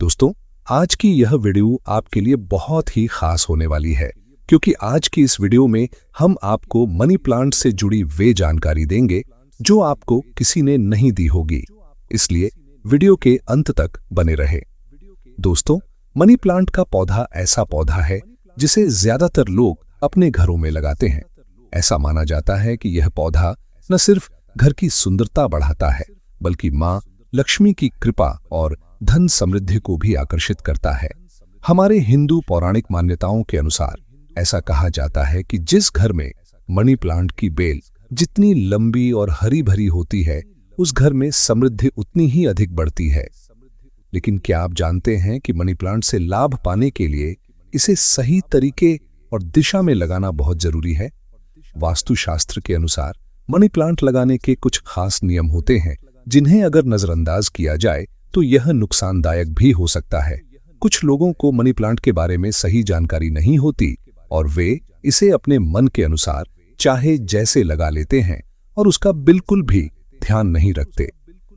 दोस्तों, आज की यह वीडियो आपके लिए बहुत ही खास होने वाली है क्योंकि आज की इस वीडियो में हम आपको मनी प्लांट से जुड़ी वे जानकारी देंगे जो आपको किसी ने नहीं दी होगी। इसलिए वीडियो के अंत तक बने रहे। दोस्तों, मनी प्लांट का पौधा ऐसा पौधा है जिसे ज्यादातर लोग अपने घरों में लगाते हैं। ऐसा माना जाता है कि यह पौधा न सिर्फ घर की सुंदरता बढ़ाता है बल्कि मां लक्ष्मी की कृपा और धन समृद्धि को भी आकर्षित करता है। हमारे हिंदू पौराणिक मान्यताओं के अनुसार ऐसा कहा जाता है कि जिस घर में मनी प्लांट की बेल जितनी लंबी और हरी भरी होती है, उस घर में समृद्धि उतनी ही अधिक बढ़ती है। लेकिन क्या आप जानते हैं कि मनी प्लांट से लाभ पाने के लिए इसे सही तरीके और दिशा में लगाना बहुत जरूरी है? वास्तुशास्त्र के अनुसार मनी प्लांट लगाने के कुछ खास नियम होते हैं जिन्हें अगर नजरअंदाज किया जाए तो यह नुकसानदायक भी हो सकता है। कुछ लोगों को मनी प्लांट के बारे में सही जानकारी नहीं होती और वे इसे अपने मन के अनुसार चाहे जैसे लगा लेते हैं और उसका बिल्कुल भी ध्यान नहीं रखते।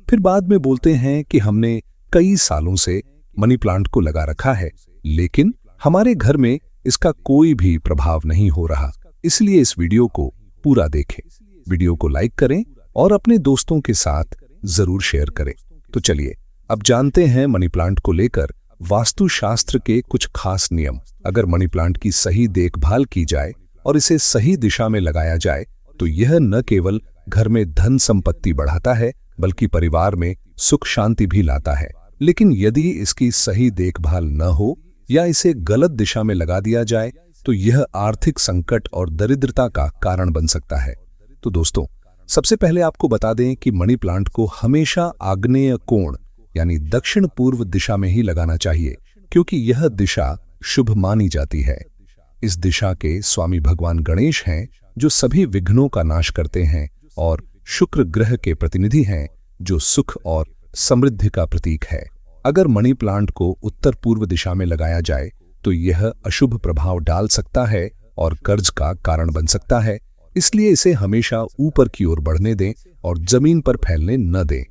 फिर बाद में बोलते हैं कि हमने कई सालों से मनी प्लांट को लगा रखा है लेकिन हमारे घर में इसका कोई भी प्रभाव नहीं हो रहा। इसलिए इस वीडियो को पूरा देखें, वीडियो को लाइक करें और अपने दोस्तों के साथ जरूर शेयर करें। तो चलिए अब जानते हैं मनी प्लांट को लेकर वास्तुशास्त्र के कुछ खास नियम। अगर मनी प्लांट की सही देखभाल की जाए और इसे सही दिशा में लगाया जाए तो यह न केवल घर में धन संपत्ति बढ़ाता है बल्कि परिवार में सुख शांति भी लाता है। लेकिन यदि इसकी सही देखभाल न हो या इसे गलत दिशा में लगा दिया जाए तो यह आर्थिक संकट और दरिद्रता का कारण बन सकता है। तो दोस्तों, सबसे पहले आपको बता दें कि मनी प्लांट को हमेशा आग्नेय कोण यानी दक्षिण पूर्व दिशा में ही लगाना चाहिए क्योंकि यह दिशा शुभ मानी जाती है। इस दिशा के स्वामी भगवान गणेश हैं जो सभी विघ्नों का नाश करते हैं और शुक्र ग्रह के प्रतिनिधि हैं जो सुख और समृद्धि का प्रतीक है। अगर मनी प्लांट को उत्तर पूर्व दिशा में लगाया जाए तो यह अशुभ प्रभाव डाल सकता है और कर्ज का कारण बन सकता है। इसलिए इसे हमेशा ऊपर की ओर बढ़ने दें और जमीन पर फैलने न दें।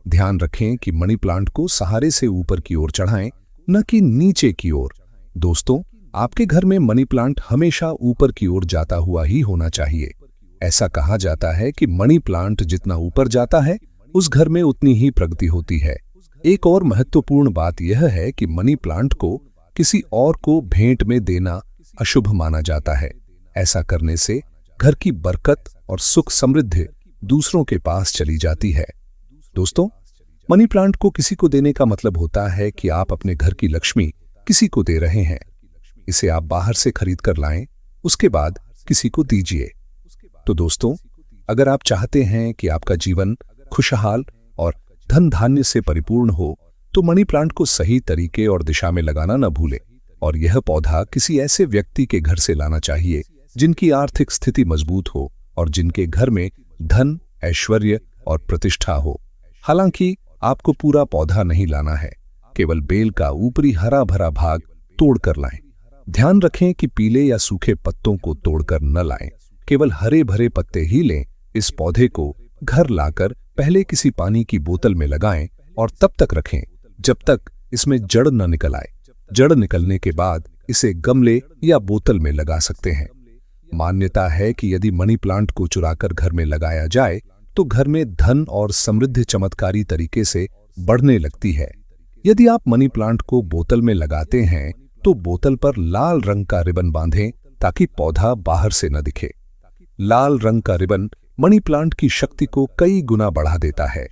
ध्यान रखें कि मनी प्लांट को सहारे से ऊपर की ओर चढ़ाएं, न कि नीचे की ओर। दोस्तों, आपके घर में मनी प्लांट हमेशा ऊपर की ओर जाता हुआ ही होना चाहिए। ऐसा कहा जाता है कि मनी प्लांट जितना ऊपर जाता है उस घर में उतनी ही प्रगति होती है। एक और महत्वपूर्ण बात यह है कि मनी प्लांट को किसी और को भेंट में देना अशुभ माना जाता है। ऐसा करने से घर की बरकत और सुख समृद्धि दूसरों के पास चली जाती है। दोस्तों, मनी प्लांट को किसी को देने का मतलब होता है कि आप अपने घर की लक्ष्मी किसी को दे रहे हैं। इसे आप बाहर से खरीद कर लाएं, उसके बाद किसी को दीजिए। तो दोस्तों, अगर आप चाहते हैं कि आपका जीवन खुशहाल और धन धान्य से परिपूर्ण हो तो मनी प्लांट को सही तरीके और दिशा में लगाना न भूलें और यह पौधा किसी ऐसे व्यक्ति के घर से लाना चाहिए जिनकी आर्थिक स्थिति मजबूत हो और जिनके घर में धन, ऐश्वर्य और प्रतिष्ठा हो। हालांकि आपको पूरा पौधा नहीं लाना है, केवल बेल का ऊपरी हरा भरा भाग तोड़कर लाएं। ध्यान रखें कि पीले या सूखे पत्तों को तोड़कर न लाएं, केवल हरे भरे पत्ते ही लें। इस पौधे को घर लाकर पहले किसी पानी की बोतल में लगाएं और तब तक रखें जब तक इसमें जड़ न निकल आए। जड़ निकलने के बाद इसे गमले या बोतल में लगा सकते हैं। मान्यता है कि यदि मनी प्लांट को चुराकर घर में लगाया जाए तो घर में धन और समृद्धि चमत्कारी तरीके से बढ़ने लगती है। यदि आप मनी प्लांट को बोतल में लगाते हैं तो बोतल पर लाल रंग का रिबन बांधें ताकि पौधा बाहर से न दिखे। लाल रंग का रिबन मनी प्लांट की शक्ति को कई गुना बढ़ा देता है।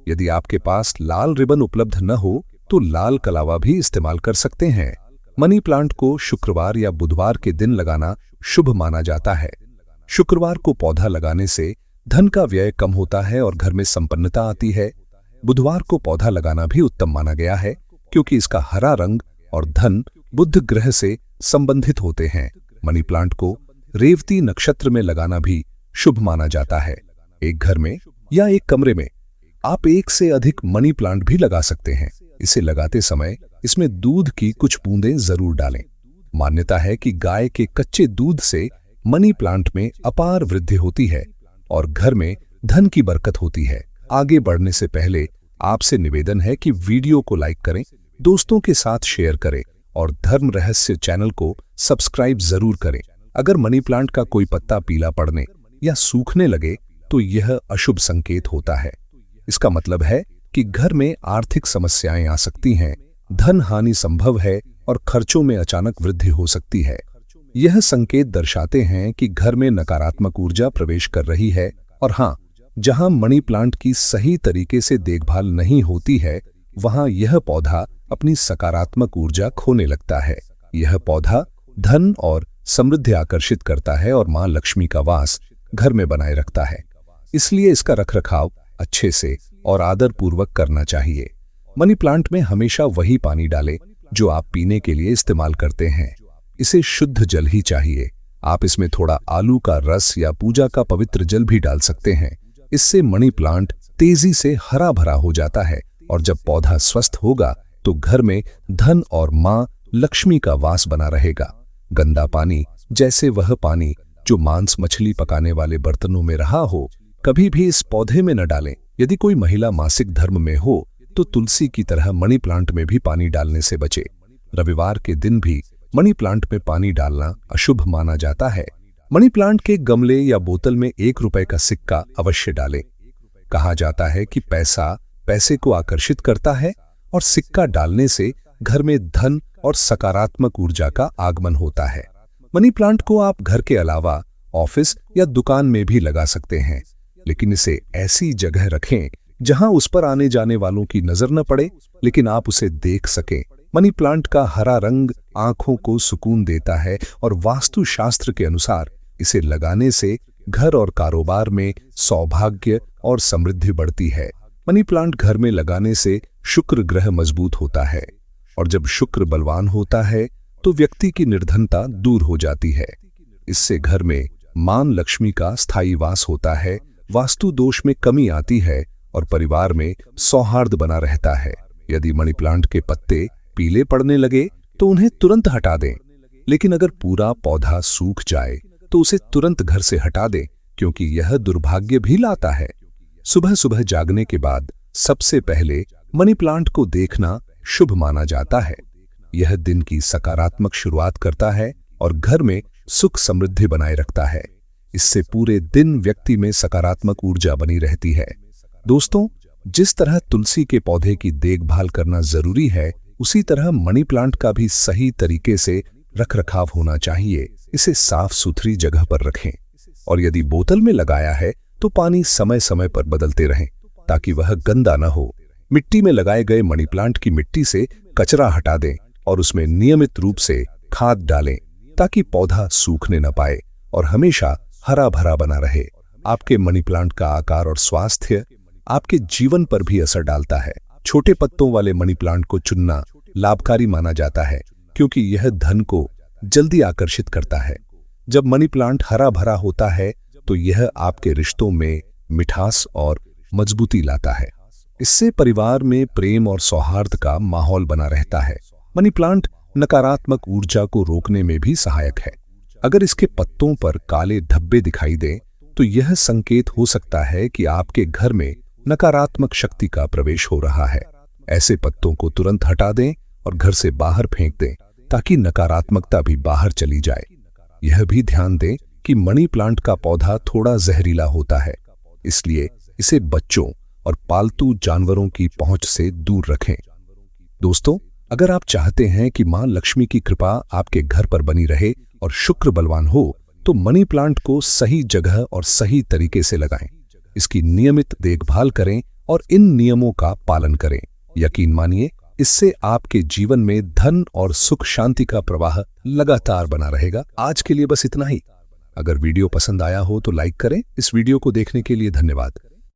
यदि आपके पास लाल रिबन उपलब्ध न हो तो लाल कलावा भी इस्तेमाल कर सकते हैं। मनी प्लांट को शुक्रवार या बुधवार के दिन लगाना शुभ माना जाता है। शुक्रवार को पौधा लगाने से धन का व्यय कम होता है और घर में संपन्नता आती है। बुधवार को पौधा लगाना भी उत्तम माना गया है क्योंकि इसका हरा रंग और धन बुध ग्रह से संबंधित होते हैं। मनी प्लांट को रेवती नक्षत्र में लगाना भी शुभ माना जाता है। एक घर में या एक कमरे में आप एक से अधिक मनी प्लांट भी लगा सकते हैं। इसे लगाते समय इसमें दूध की कुछ बूंदें जरूर डालें। मान्यता है कि गाय के कच्चे दूध से मनी प्लांट में अपार वृद्धि होती है और घर में धन की बरकत होती है। आगे बढ़ने से पहले आपसे निवेदन है कि वीडियो को लाइक करें, दोस्तों के साथ शेयर करें और धर्म रहस्य चैनल को सब्सक्राइब जरूर करें। अगर मनी प्लांट का कोई पत्ता पीला पड़ने या सूखने लगे तो यह अशुभ संकेत होता है। इसका मतलब है कि घर में आर्थिक समस्याएं आ सकती हैं, धन हानि संभव है और खर्चों में अचानक वृद्धि हो सकती है। यह संकेत दर्शाते हैं कि घर में नकारात्मक ऊर्जा प्रवेश कर रही है और हाँ, जहां मनी प्लांट की सही तरीके से देखभाल नहीं होती है वहां यह पौधा अपनी सकारात्मक ऊर्जा खोने लगता है। यह पौधा धन और समृद्धि आकर्षित करता है और मां लक्ष्मी का वास घर में बनाए रखता है। इसलिए इसका रखरखाव अच्छे से और आदर पूर्वक करना चाहिए। मनी प्लांट में हमेशा वही पानी डालें जो आप पीने के लिए इस्तेमाल करते हैं। इसे शुद्ध जल ही चाहिए। आप इसमें थोड़ा आलू का रस या पूजा का पवित्र जल भी डाल सकते हैं। इससे मनी प्लांट तेजी से हरा भरा हो जाता है और जब पौधा स्वस्थ होगा तो घर में धन और मां लक्ष्मी का वास बना रहेगा। गंदा पानी, जैसे वह पानी जो मांस मछली पकाने वाले बर्तनों में रहा हो, कभी भी इस पौधे में न डालें। यदि कोई महिला मासिक धर्म में हो तो तुलसी की तरह मनी प्लांट में भी पानी डालने से बचे। रविवार के दिन भी मनी प्लांट में पानी डालना अशुभ माना जाता है। मनी प्लांट के गमले या बोतल में 1 रुपए का सिक्का अवश्य डालें। कहा जाता है कि पैसा पैसे को आकर्षित करता है और सिक्का डालने से घर में धन और सकारात्मक ऊर्जा का आगमन होता है। मनी प्लांट को आप घर के अलावा ऑफिस या दुकान में भी लगा सकते हैं, लेकिन इसे ऐसी जगह रखें जहां उस पर आने जाने वालों की नजर न पड़े, लेकिन आप उसे देख सकें। मनी प्लांट का हरा रंग आंखों को सुकून देता है और वास्तुशास्त्र के अनुसार इसे लगाने से घर और कारोबार में सौभाग्य और समृद्धि बढ़ती है। मनी प्लांट घर में लगाने से शुक्र ग्रह मजबूत होता है और जब शुक्र बलवान होता है तो व्यक्ति की निर्धनता दूर हो जाती है। इससे घर में मां लक्ष्मी का स्थायी वास होता है, वास्तु दोष में कमी आती है और परिवार में सौहार्द बना रहता है। यदि मनी प्लांट के पत्ते पीले पड़ने लगे तो उन्हें तुरंत हटा दें, लेकिन अगर पूरा पौधा सूख जाए तो उसे तुरंत घर से हटा दें, क्योंकि यह दुर्भाग्य भी लाता है। सुबह सुबह जागने के बाद सबसे पहले मनी प्लांट को देखना शुभ माना जाता है। यह दिन की सकारात्मक शुरुआत करता है और घर में सुख समृद्धि बनाए रखता है। इससे पूरे दिन व्यक्ति में सकारात्मक ऊर्जा बनी रहती है। दोस्तों, जिस तरह तुलसी के पौधे की देखभाल करना जरूरी है, उसी तरह मनी प्लांट का भी सही तरीके से रखरखाव होना चाहिए। इसे साफ सुथरी जगह पर रखें और यदि बोतल में लगाया है तो पानी समय समय पर बदलते रहें ताकि वह गंदा न हो। मिट्टी में लगाए गए मनी प्लांट की मिट्टी से कचरा हटा दें और उसमें नियमित रूप से खाद डालें ताकि पौधा सूखने न पाए और हमेशा हरा भरा बना रहे। आपके मनी प्लांट का आकार और स्वास्थ्य आपके जीवन पर भी असर डालता है। छोटे पत्तों वाले मनी प्लांट को चुनना लाभकारी माना जाता है, क्योंकि यह धन को जल्दी आकर्षित करता है। जब मनी प्लांट हरा भरा होता है तो यह आपके रिश्तों में मिठास और मजबूती लाता है। इससे परिवार में प्रेम और सौहार्द का माहौल बना रहता है। मनी प्लांट नकारात्मक ऊर्जा को रोकने में भी सहायक है। अगर इसके पत्तों पर काले धब्बे दिखाई दें तो यह संकेत हो सकता है कि आपके घर में नकारात्मक शक्ति का प्रवेश हो रहा है। ऐसे पत्तों को तुरंत हटा दें और घर से बाहर फेंक दें ताकि नकारात्मकता भी बाहर चली जाए। यह भी ध्यान दें कि मनी प्लांट का पौधा थोड़ा जहरीला होता है, इसलिए इसे बच्चों और पालतू जानवरों की पहुंच से दूर रखें। दोस्तों, अगर आप चाहते हैं कि मां लक्ष्मी की कृपा आपके घर पर बनी रहे और शुक्र बलवान हो तो मनी प्लांट को सही जगह और सही तरीके से लगाएं। इसकी नियमित देखभाल करें और इन नियमों का पालन करें। यकीन मानिए, इससे आपके जीवन में धन और सुख शांति का प्रवाह लगातार बना रहेगा। आज के लिए बस इतना ही। अगर वीडियो पसंद आया हो तो लाइक करें। इस वीडियो को देखने के लिए धन्यवाद।